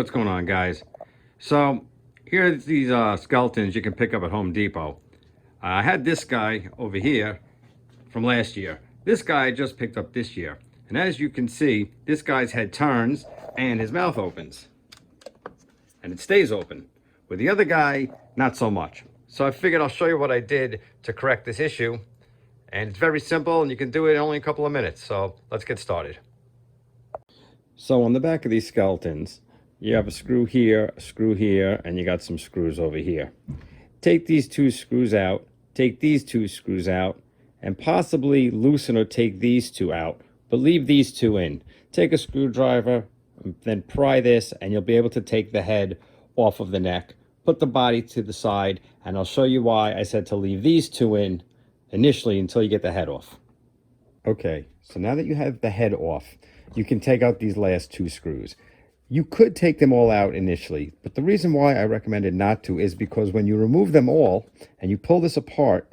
What's going on, guys? So here's these skeletons you can pick up at Home Depot. I had this guy over here from last year. This guy I just picked up this year. And as you can see, this guy's head turns and his mouth opens. And it stays open. With the other guy, not so much. So I figured I'll show you what I did to correct this issue. And it's very simple and you can do it in only a couple of minutes. So let's get started. So on the back of these skeletons, you have a screw here, and you got some screws over here. Take these two screws out, take these two screws out, and possibly loosen or take these two out, but leave these two in. Take a screwdriver, then pry this, and you'll be able to take the head off of the neck. Put the body to the side, and I'll show you why I said to leave these two in initially until you get the head off. Okay, so now that you have the head off, you can take out these last two screws. You could take them all out initially, but the reason why I recommended not to is because when you remove them all and you pull this apart,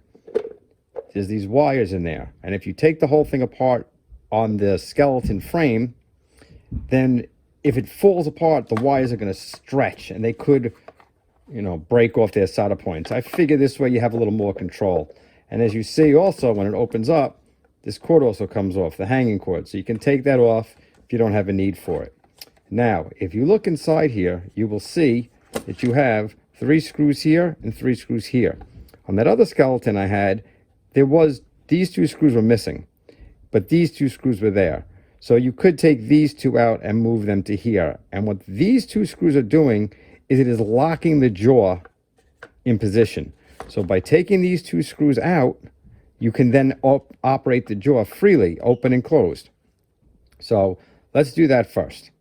there's these wires in there. And if you take the whole thing apart on the skeleton frame, then if it falls apart, the wires are going to stretch and they could, break off their solder points. I figure this way you have a little more control. And as you see also, when it opens up, this cord also comes off, the hanging cord. So you can take that off if you don't have a need for it. Now, if you look inside here, you will see that you have 3 screws here and 3 screws here. On that other skeleton I had, these 2 screws were missing, but these 2 screws were there. So you could take these 2 out and move them to here. And what these 2 screws are doing is it is locking the jaw in position. So by taking these 2 screws out, you can then operate the jaw freely, open and closed. So let's do that first.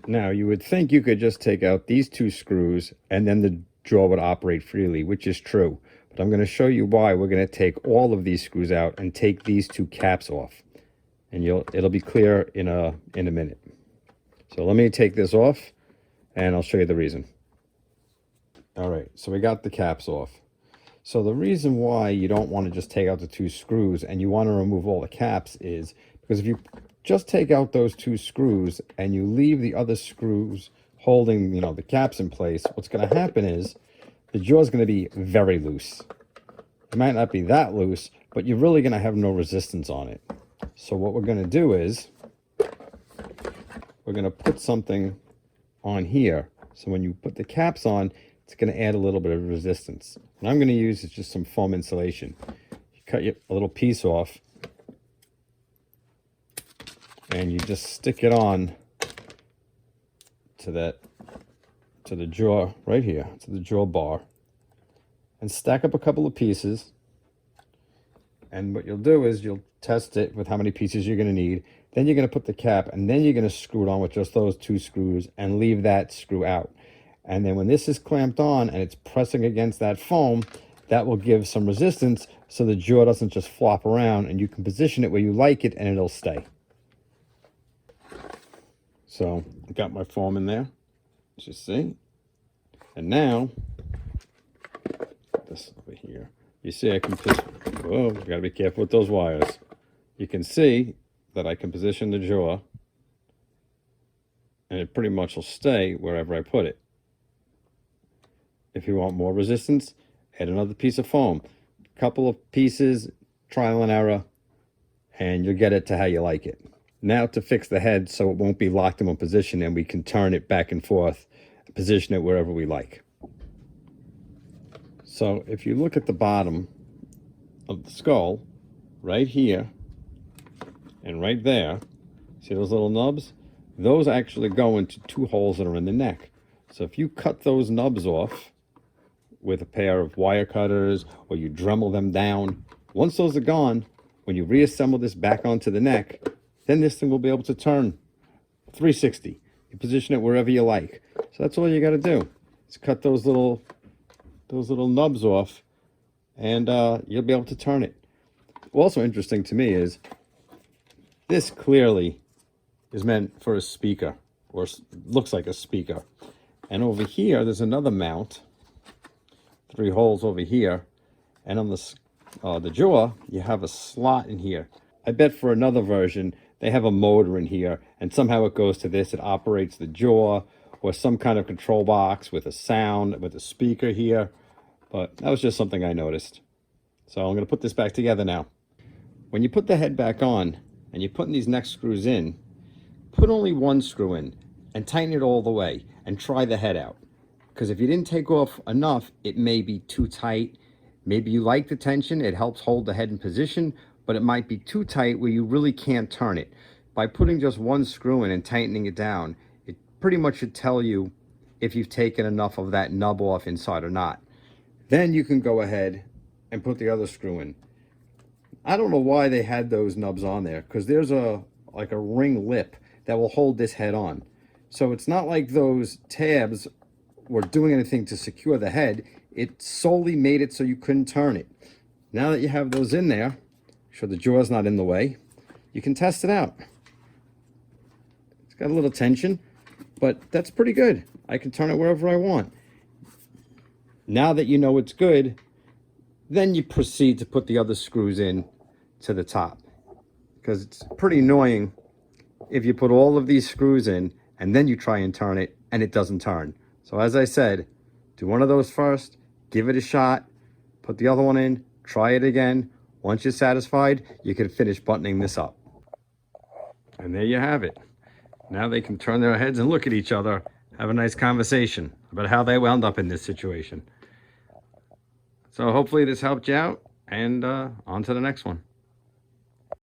Now, you would think you could just take out these 2 screws and then the jaw would operate freely, which is true. But I'm going to show you why we're going to take all of these screws out and take these 2 caps off. And it'll be clear in a minute. So let me take this off and I'll show you the reason. All right, so we got the caps off. So the reason why you don't want to just take out the 2 screws and you want to remove all the caps is because if you just take out those 2 screws and you leave the other screws holding, the caps in place, what's going to happen is the jaw is going to be very loose. It might not be that loose, but you're really going to have no resistance on it. So what we're going to do is we're going to put something on here. So when you put the caps on, it's going to add a little bit of resistance. What I'm going to use is just some foam insulation. You cut a little piece off and you just stick it on to the jaw right here, to the jaw bar, and stack up a couple of pieces. And what you'll do is you'll test it with how many pieces you're going to need. Then you're going to put the cap, and then you're going to screw it on with just those 2 screws and leave that screw out. And then when this is clamped on and it's pressing against that foam, that will give some resistance so the jaw doesn't just flop around, and you can position it where you like it and it'll stay. So I got my foam in there, as you see. And now, this over here, you see I can just, whoa, you gotta be careful with those wires. You can see that I can position the jaw and it pretty much will stay wherever I put it. If you want more resistance, add another piece of foam. A couple of pieces, trial and error, and you'll get it to how you like it. Now to fix the head so it won't be locked in one position and we can turn it back and forth, position it wherever we like. So if you look at the bottom of the skull, right here and right there, see those little nubs? Those actually go into 2 holes that are in the neck. So if you cut those nubs off with a pair of wire cutters or you Dremel them down, once those are gone, when you reassemble this back onto the neck, then this thing will be able to turn 360. You position it wherever you like. So that's all you got to do. Is cut those little nubs off, and you'll be able to turn it. Also interesting to me is this clearly is meant for a speaker, or looks like a speaker. And over here, there's another mount, 3 holes over here, and on the jaw, you have a slot in here. I bet for another version they have a motor in here, and somehow it goes to this. It operates the jaw or some kind of control box with a sound, with a speaker here. But that was just something I noticed. So I'm going to put this back together now. When you put the head back on and you're putting these neck screws in, put only one screw in and tighten it all the way and try the head out. Because if you didn't take off enough, it may be too tight. Maybe you like the tension, it helps hold the head in position, but it might be too tight where you really can't turn it. By putting just one screw in and tightening it down, it pretty much should tell you if you've taken enough of that nub off inside or not. Then you can go ahead and put the other screw in. I don't know why they had those nubs on there, because there's like a ring lip that will hold this head on. So it's not like those tabs were doing anything to secure the head. It solely made it so you couldn't turn it. Now that you have those in there, sure the jaw's not in the way, you can test it out. It's got a little tension, but that's pretty good. I can turn it wherever I want. Now that you know it's good, then you proceed to put the other screws in to the top, because it's pretty annoying if you put all of these screws in and then you try and turn it and it doesn't turn. So as I said, do one of those first, give it a shot, put the other one in, try it again. Once you're satisfied, you can finish buttoning this up. And there you have it. Now they can turn their heads and look at each other, have a nice conversation about how they wound up in this situation. So hopefully this helped you out, and on to the next one.